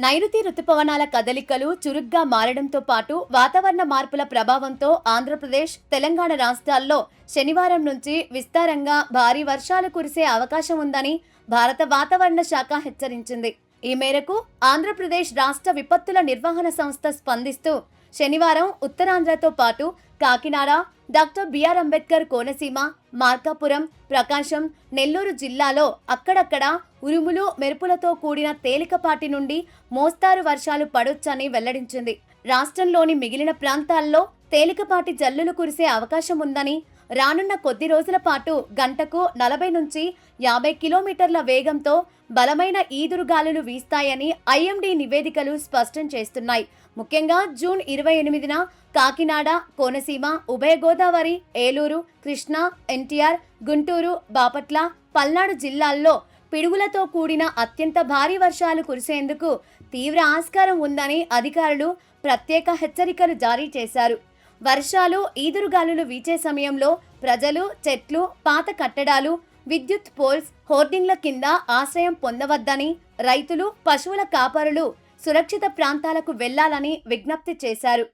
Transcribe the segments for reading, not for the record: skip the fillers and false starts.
నైరుతి రుతుపవనాల కదలికలు చురుగ్గా మారడంతో పాటు వాతావరణ మార్పుల ప్రభావంతో ఆంధ్రప్రదేశ్, తెలంగాణ రాష్ట్రాల్లో శనివారం నుంచి విస్తారంగా భారీ వర్షాలు కురిసే అవకాశం ఉందని భారత వాతావరణ శాఖ హెచ్చరించింది. ఈ మేరకు ఆంధ్రప్రదేశ్ రాష్ట్ర విపత్తుల నిర్వహణ సంస్థ స్పందిస్తూ శనివారం ఉత్తరాంధ్రతో పాటు కాకినాడ, డాక్టర్ బిఆర్ అంబేద్కర్ కోనసీమ, మార్కాపురం, ప్రకాశం, నెల్లూరు జిల్లాలో అక్కడక్కడ ఉరుములు, మెరుపులతో కూడిన తేలికపాటి నుండి మోస్తారు వర్షాలు పడొచ్చని వెల్లడించింది. రాష్ట్రంలోని మిగిలిన ప్రాంతాల్లో తేలికపాటి జల్లులు కురిసే అవకాశం ఉందని, రానున్న కొద్ది రోజుల పాటు గంటకు 40 నుంచి 50 కిలోమీటర్ల వేగంతో బలమైన ఈదురుగాలులు వీస్తాయని ఐఎండీ నివేదికలు స్పష్టం చేస్తున్నాయి. ముఖ్యంగా జూన్ 28న కాకినాడ, కోనసీమ, ఉభయ గోదావరి, ఏలూరు, కృష్ణా, ఎన్టీఆర్, గుంటూరు, బాపట్ల, పల్నాడు జిల్లాల్లో పిడుగులతో కూడిన అత్యంత భారీ వర్షాలు కురిసేందుకు తీవ్ర ఆస్కారం ఉందని అధికారులు ప్రత్యేక హెచ్చరికలు జారీ చేశారు. వర్షాలు, ఈదురుగాలులు వీచే సమయంలో ప్రజలు చెట్లు, పాత కట్టడాలు, విద్యుత్ పోల్స్, హోర్డింగ్ల కింద ఆశ్రయం పొందవద్దని, రైతులు, పశువుల కాపరులు సురక్షిత ప్రాంతాలకు వెళ్లాలని విజ్ఞప్తి చేశారు.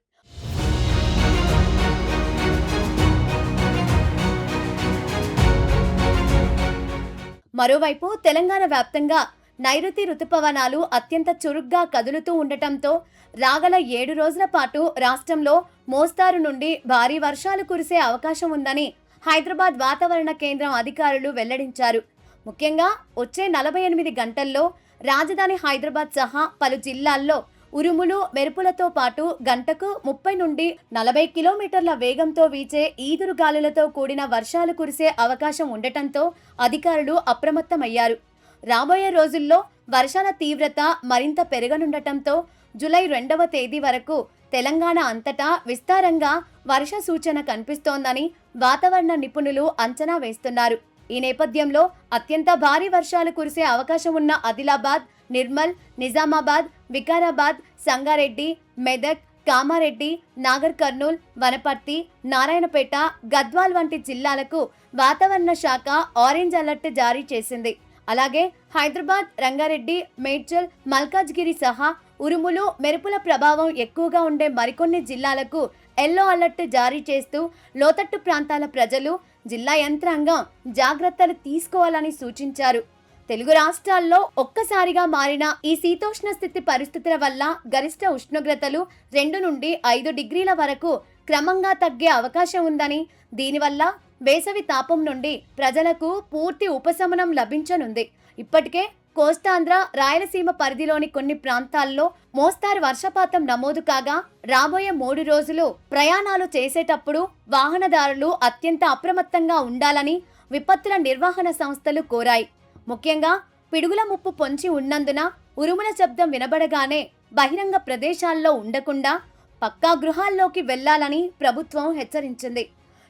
మరోవైపు తెలంగాణ వ్యాప్తంగా నైరుతి రుతుపవనాలు అత్యంత చురుగ్గా కదులుతూ ఉండటంతో రాగల 7 రోజుల పాటు రాష్ట్రంలో మోస్తారు నుండి భారీ వర్షాలు కురిసే అవకాశం ఉందని హైదరాబాద్ వాతావరణ కేంద్రం అధికారులు వెల్లడించారు. ముఖ్యంగా వచ్చే 48 గంటల్లో రాజధాని హైదరాబాద్ సహా పలు జిల్లాల్లో ఉరుములు, మెరుపులతో పాటు గంటకు 30 నుండి 40 కిలోమీటర్ల వేగంతో వీచే ఈదురుగాలులతో కూడిన వర్షాలు కురిసే అవకాశం ఉండటంతో అధికారులు అప్రమత్తమయ్యారు. రాబోయే రోజుల్లో వర్షాల తీవ్రత మరింత పెరగనుండటంతో జూలై 2వ తేదీ వరకు తెలంగాణ అంతటా విస్తారంగా వర్ష సూచన కనిపిస్తోందని వాతావరణ నిపుణులు అంచనా వేస్తున్నారు. ఈ నేపథ్యంలో అత్యంత భారీ వర్షాలు కురిసే అవకాశం ఉన్న ఆదిలాబాద్, నిర్మల్, నిజామాబాద్, వికారాబాద్, సంగారెడ్డి, మెదక్, కామారెడ్డి, నాగర్ కర్నూల్, వనపర్తి, నారాయణపేట, గద్వాల్ వంటి జిల్లాలకు వాతావరణ శాఖ ఆరెంజ్ అలర్ట్ జారీ చేసింది. అలాగే హైదరాబాద్, రంగారెడ్డి, మేడ్చల్, మల్కాజ్గిరి సహా ఉరుములు, మెరుపుల ప్రభావం ఎక్కువగా ఉండే మరికొన్ని జిల్లాలకు ఎల్లో అలర్ట్ జారీ చేస్తూ లోతట్టు ప్రాంతాల ప్రజలు, జిల్లా యంత్రాంగం జాగ్రత్తలు తీసుకోవాలని సూచించారు. తెలుగు రాష్ట్రాల్లో ఒక్కసారిగా మారిన ఈ శీతోష్ణ స్థితి పరిస్థితుల వల్ల గరిష్ట ఉష్ణోగ్రతలు 2 నుండి 5 డిగ్రీల వరకు క్రమంగా తగ్గే అవకాశం ఉందని, దీనివల్ల వేసవి తాపం నుండి ప్రజలకు పూర్తి ఉపశమనం లభించనుంది. ఇప్పటికే కోస్తాంధ్ర, రాయలసీమ పరిధిలోని కొన్ని ప్రాంతాల్లో మోస్తారు వర్షపాతం నమోదు కాగా రాబోయే 3 రోజులు ప్రయాణాలు చేసేటప్పుడు వాహనదారులు అత్యంత అప్రమత్తంగా ఉండాలని విపత్తుల నిర్వహణ సంస్థలు కోరాయి. ముఖ్యంగా పిడుగుల ముప్పు పొంచి ఉన్నందున ఉరుముల శబ్దం వినబడగానే బహిరంగ ప్రదేశాల్లో ఉండకుండా పక్కా గృహాల్లోకి వెళ్లాలని ప్రభుత్వం హెచ్చరించింది.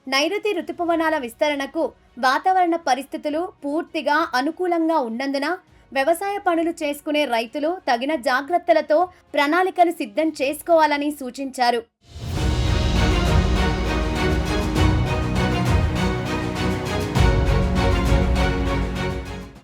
నైరుతి రుతుపవనాల విస్తరణకు వాతావరణ పరిస్థితులు పూర్తిగా అనుకూలంగా ఉన్నందున వ్యవసాయ పనులు చేసుకునే రైతులు తగిన జాగ్రత్తలతో ప్రణాళికలు సిద్ధం చేసుకోవాలని సూచించారు.